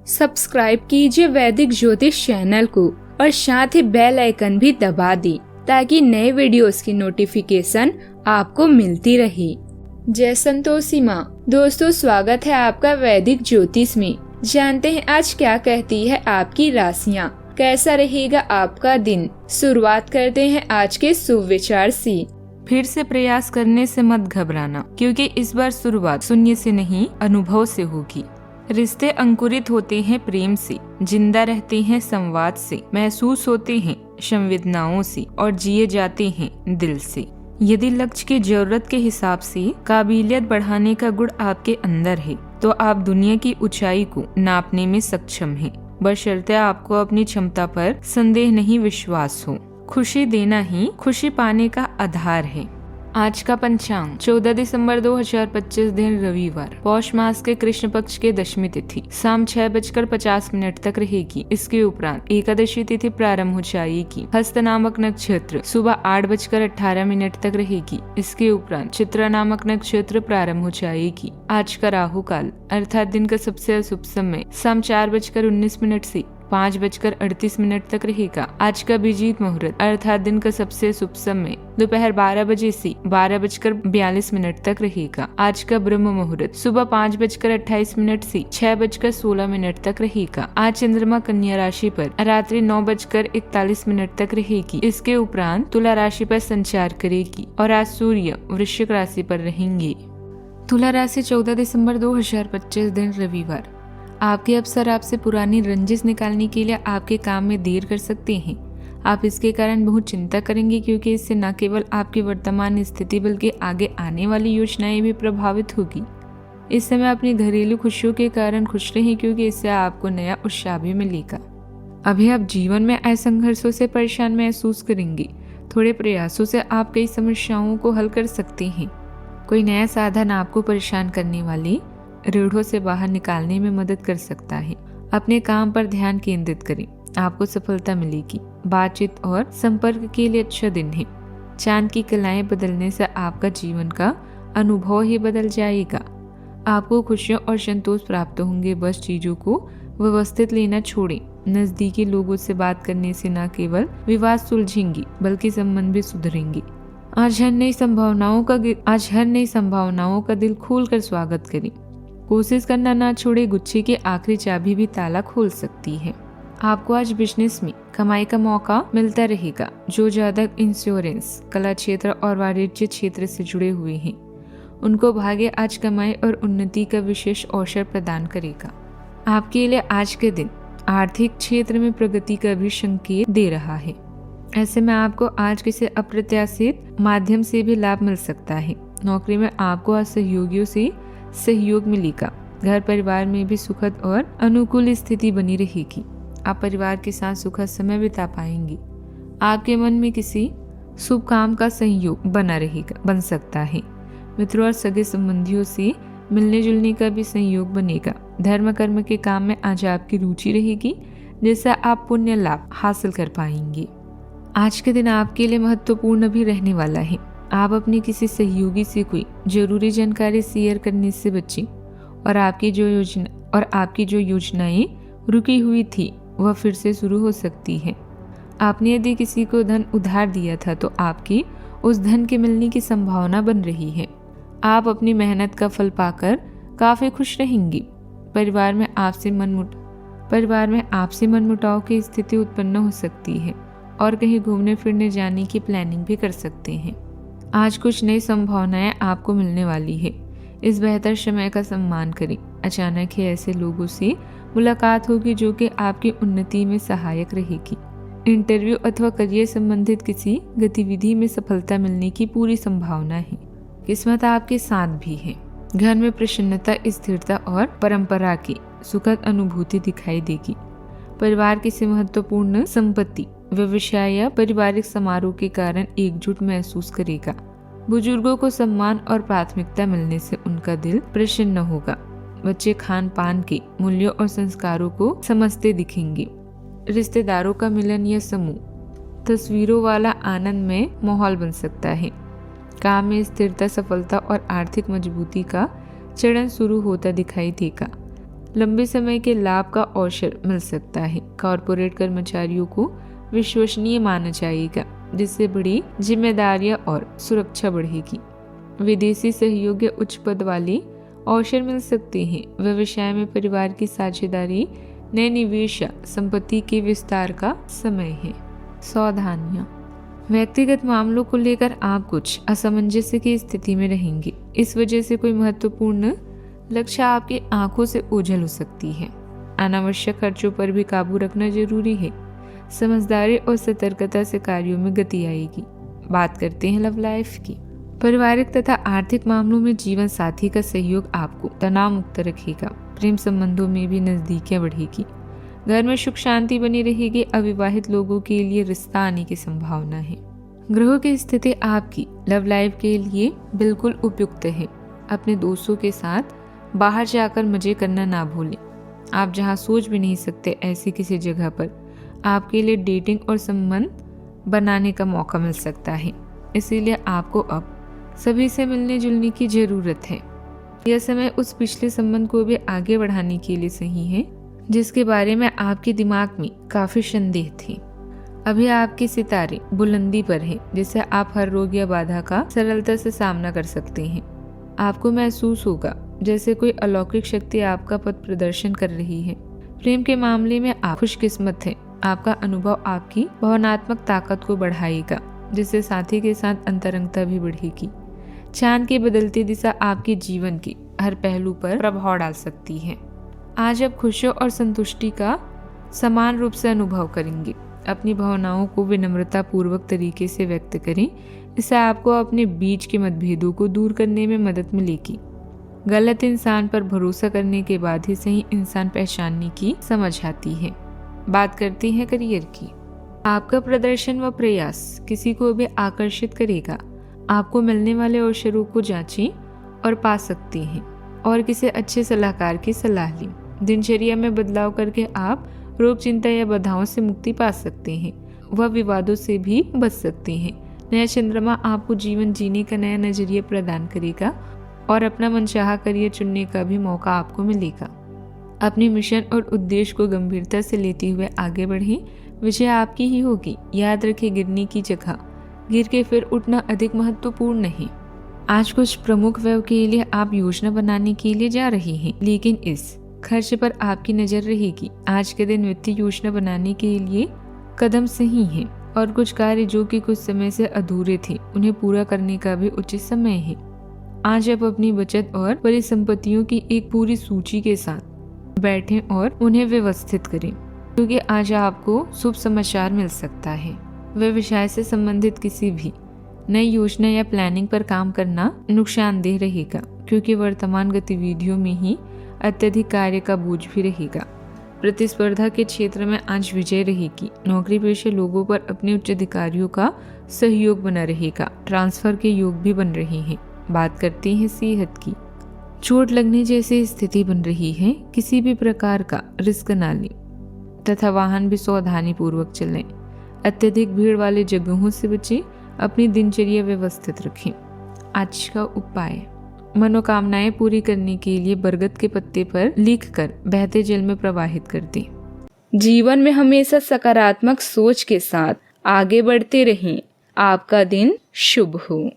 Subscribe कीजिए वैदिक ज्योतिष चैनल को और साथ ही बेल आइकन भी दबा दी ताकि नए वीडियोस की नोटिफिकेशन आपको मिलती रहे। जय संतोषी माँ। दोस्तों, स्वागत है आपका वैदिक ज्योतिष में। जानते हैं आज क्या कहती है आपकी राशियाँ, कैसा रहेगा आपका दिन। शुरुआत करते हैं आज के शुभ विचार से। फिर से प्रयास करने से मत घबराना, क्योंकि इस बार शुरुआत शून्य से नहीं अनुभव से होगी। रिश्ते अंकुरित होते हैं प्रेम से, जिंदा रहते हैं संवाद से, महसूस होते हैं संवेदनाओं से और जिए जाते हैं दिल से। यदि लक्ष्य की जरूरत के हिसाब से काबिलियत बढ़ाने का गुण आपके अंदर है तो आप दुनिया की ऊंचाई को नापने में सक्षम हैं, बशर्ते आपको अपनी क्षमता पर संदेह नहीं विश्वास हो। खुशी देना ही खुशी पाने का आधार है। आज का पंचांग 14 दिसंबर 2025 दिन रविवार, पौष मास के कृष्ण पक्ष के दशमी तिथि शाम 6:50 तक रहेगी। इसके उपरांत एकादशी तिथि प्रारंभ हो जाएगी। हस्त नामक नक्षत्र सुबह 8:18 तक रहेगी। इसके उपरांत चित्रा नामक नक्षत्र प्रारंभ हो जाएगी। आज का राहु काल अर्थात दिन का सबसे अशुभ समय शाम 4:19 से 5:38 तक रहेगा। आज का अभिजीत मुहूर्त अर्थात दिन का सबसे शुभ समय दोपहर 12 बजे से 12:42 तक रहेगा। आज का ब्रह्म मुहूर्त सुबह 5:28 से 6:16 तक रहेगा। आज चंद्रमा कन्या राशि पर रात्रि 9:41 तक रहेगी। इसके उपरांत तुला राशि पर संचार करेगी और आज सूर्य वृश्चिक राशि पर रहेंगे। तुला राशि 14 दिसंबर 2025 दिन रविवार, आपके अफसर आपसे पुरानी रंजिश निकालने के लिए आपके काम में देर कर सकते हैं। आप इसके कारण बहुत चिंता करेंगे, क्योंकि इससे न केवल आपकी वर्तमान स्थिति बल्कि आगे आने वाली योजनाएं भी प्रभावित होगी। इस समय अपनी घरेलू खुशियों के कारण खुश रहें, क्योंकि इससे आपको नया उत्साह भी मिलेगा। अभी आप जीवन में आए संघर्षों से परेशान महसूस करेंगे। थोड़े प्रयासों से आप कई समस्याओं को हल कर सकते हैं। कोई नया साधन आपको परेशान करने वाली रीढ़ों से बाहर निकालने में मदद कर सकता है। अपने काम पर ध्यान केंद्रित करें, आपको सफलता मिलेगी। बातचीत और संपर्क के लिए अच्छा दिन है। चांद की कलाएं बदलने से आपका जीवन का अनुभव ही बदल जाएगा। आपको खुशियों और संतोष प्राप्त होंगे। बस चीजों को व्यवस्थित लेना छोड़ें। नजदीकी लोगों से बात करने से न केवल विवाद सुलझेंगे बल्कि संबंध भी सुधरेंगे। आज हर नई संभावनाओं का दिल खोलकर स्वागत करें। कोशिश करना ना छोड़े, गुच्छे की आखिरी चाबी भी ताला खोल सकती है। आपको आज बिजनेस में कमाई का मौका मिलता रहेगा। जो जातक इंश्योरेंस, कला क्षेत्र और वाणिज्य क्षेत्र से जुड़े हुए हैं उनको भाग्य आज कमाई और उन्नति का विशेष अवसर प्रदान करेगा। आपके लिए आज के दिन आर्थिक क्षेत्र में प्रगति का भी संकेत दे रहा है। ऐसे में आपको आज किसी अप्रत्याशित माध्यम से भी लाभ मिल सकता है। नौकरी में आपको आज सहयोगियों से सहयोग मिलेगा। घर परिवार में भी सुखद और अनुकूल स्थिति बनी रहेगी। आप परिवार के साथ सुखद समय बिता पाएंगे। आपके मन में किसी शुभ काम का सहयोग बन सकता है। मित्रों और सगे संबंधियों से मिलने जुलने का भी संयोग बनेगा। धर्म कर्म के काम में आज आपकी रुचि रहेगी, जिससे आप पुण्य लाभ हासिल कर पाएंगे। आज के दिन आपके लिए महत्वपूर्ण भी रहने वाला है। आप अपने किसी सहयोगी से कोई जरूरी जानकारी शेयर करने से बचें और आपकी जो योजनाएं रुकी हुई थी वह फिर से शुरू हो सकती है। आपने यदि किसी को धन उधार दिया था तो आपकी उस धन के मिलने की संभावना बन रही है। आप अपनी मेहनत का फल पाकर काफी खुश रहेंगी। परिवार में आपसी मनमुटाव की स्थिति उत्पन्न हो सकती है और कहीं घूमने फिरने जाने की प्लानिंग भी कर सकते हैं। आज कुछ नई संभावनाएं आपको मिलने वाली है। इस बेहतर समय का सम्मान करें। अचानक ही ऐसे लोगों से मुलाकात होगी जो कि आपकी उन्नति में सहायक रहेगी। इंटरव्यू अथवा करियर संबंधित किसी गतिविधि में सफलता मिलने की पूरी संभावना है। किस्मत आपके साथ भी है। घर में प्रसन्नता, स्थिरता और परंपरा की सुखद अनुभूति दिखाई देगी। परिवार किसी महत्वपूर्ण संपत्ति, व्यवसाय या पारिवारिक समारोह के कारण एकजुट महसूस करेगा। बुजुर्गों को सम्मान और प्राथमिकता मिलने से उनका दिल प्रसन्न होगा। बच्चे खान पान के मूल्यों और संस्कारों को समझते दिखेंगे। रिश्तेदारों का मिलन या समूह तस्वीरों वाला आनंदमय माहौल बन सकता है। काम में स्थिरता, सफलता और आर्थिक मजबूती का चरण शुरू होता दिखाई देगा। लंबे समय के लाभ का अवसर मिल सकता है। कॉरपोरेट कर्मचारियों को विश्वसनीय माना जाएगा, जिससे बड़ी जिम्मेदारियां और सुरक्षा बढ़ेगी। विदेशी सहयोग या उच्च पद वाले अवसर मिल सकते हैं। व्यवसाय में परिवार की साझेदारी, नए निवेश या संपत्ति के विस्तार का समय है। सावधानियां, व्यक्तिगत मामलों को लेकर आप कुछ असमंजस्य की स्थिति में रहेंगे। इस वजह से कोई महत्वपूर्ण लक्ष्य आपकी आंखों से ओझल हो सकती है। अनावश्यक खर्चों पर भी काबू रखना जरूरी है। समझदारी और सतर्कता से कार्यों में गति आएगी। बात करते हैं लव लाइफ की। पारिवारिक तथा आर्थिक मामलों में जीवन साथी का सहयोग आपको तनाव मुक्त रखेगा। प्रेम संबंधों में भी नजदीकियां बढ़ेगी। घर में सुख शांति बनी रहेगी। अविवाहित लोगों के लिए रिश्ता आने की संभावना है। ग्रहों की स्थिति आपकी लव लाइफ के लिए बिल्कुल उपयुक्त है। अपने दोस्तों के साथ बाहर जाकर मजे करना ना भूलें। आप जहां सोच भी नहीं सकते ऐसी किसी जगह पर आपके लिए डेटिंग और संबंध बनाने का मौका मिल सकता है। इसीलिए आपको अब सभी से मिलने जुलने की जरूरत है। यह समय उस पिछले संबंध को भी आगे बढ़ाने के लिए सही है जिसके बारे में आपके दिमाग में काफी संदेह थे। अभी आपके सितारे बुलंदी पर हैं, जिससे आप हर रोग या बाधा का सरलता से सामना कर सकते हैं। आपको महसूस होगा जैसे कोई अलौकिक शक्ति आपका पथ प्रदर्शन कर रही है। प्रेम के मामले में आप खुशकिस्मत हैं। आपका अनुभव आपकी भावनात्मक ताकत को बढ़ाएगा, जिससे साथी के साथ अंतरंगता भी बढ़ेगी। चांद की बदलती दिशा आपके जीवन के हर पहलू पर प्रभाव डाल सकती है। आज आप खुशियों और संतुष्टि का समान रूप से अनुभव करेंगे। अपनी भावनाओं को विनम्रता पूर्वक तरीके से व्यक्त करें। इससे आपको अपने बीच के मतभेदों को दूर करने में मदद मिलेगी। गलत इंसान पर भरोसा करने के बाद ही सही इंसान पहचानने की समझ आती है। बात करते हैं करियर की। आपका प्रदर्शन व प्रयास किसी को भी आकर्षित करेगा। आपको मिलने वाले अवसरों को जांचें और पा सकते हैं और किसी अच्छे सलाहकार की सलाह लें। दिनचर्या में बदलाव करके आप रोग, चिंता या बाधाओं से मुक्ति पा सकते हैं। वह विवादों से भी बच सकते हैं। नया चंद्रमा आपको जीवन जीने का नया नजरिया प्रदान करेगा और अपना मनचाहा करियर चुनने का भी मौका आपको मिलेगा। अपने मिशन और उद्देश्य को गंभीरता से लेते हुए आगे बढ़ें। विजय आपकी ही होगी। याद रखें, गिरने की जगह गिर के फिर उठना अधिक महत्वपूर्ण है। आज कुछ प्रमुख व्यय के लिए आप योजना बनाने के लिए जा रहे हैं, लेकिन इस खर्च पर आपकी नजर रहेगी। आज के दिन वित्तीय योजना बनाने के लिए कदम सही है और कुछ कार्य जो कि कुछ समय से अधूरे थे उन्हें पूरा करने का भी उचित समय है। आज आप अपनी बचत और परिसंपत्तियों की एक पूरी सूची के साथ बैठें और उन्हें व्यवस्थित करें, क्योंकि आज आपको शुभ समाचार मिल सकता है। व्यवसाय से संबंधित किसी भी नई योजना या प्लानिंग पर काम करना नुकसानदेह रहेगा, क्योंकि वर्तमान गतिविधियों में ही अत्यधिक कार्य का बोझ भी रहेगा। प्रतिस्पर्धा के क्षेत्र में आज विजय रहेगी। नौकरी पेशे लोगों पर अपने उच्च अधिकारियों का सहयोग बना रहेगा। ट्रांसफर के योग भी बन रहे हैं। बात करते हैं सेहत की। चोट लगने जैसी स्थिति बन रही है। किसी भी प्रकार का रिस्क ना लें तथा वाहन भी सावधानी पूर्वक चलें। अत्यधिक भीड़ वाले जगहों से बचें। अपनी दिनचर्या व्यवस्थित रखें। आज का उपाय, मनोकामनाएं पूरी करने के लिए बरगद के पत्ते पर लिखकर बहते जल में प्रवाहित कर दें। जीवन में हमेशा सकारात्मक सोच के साथ आगे बढ़ते रहें। आपका दिन शुभ हो।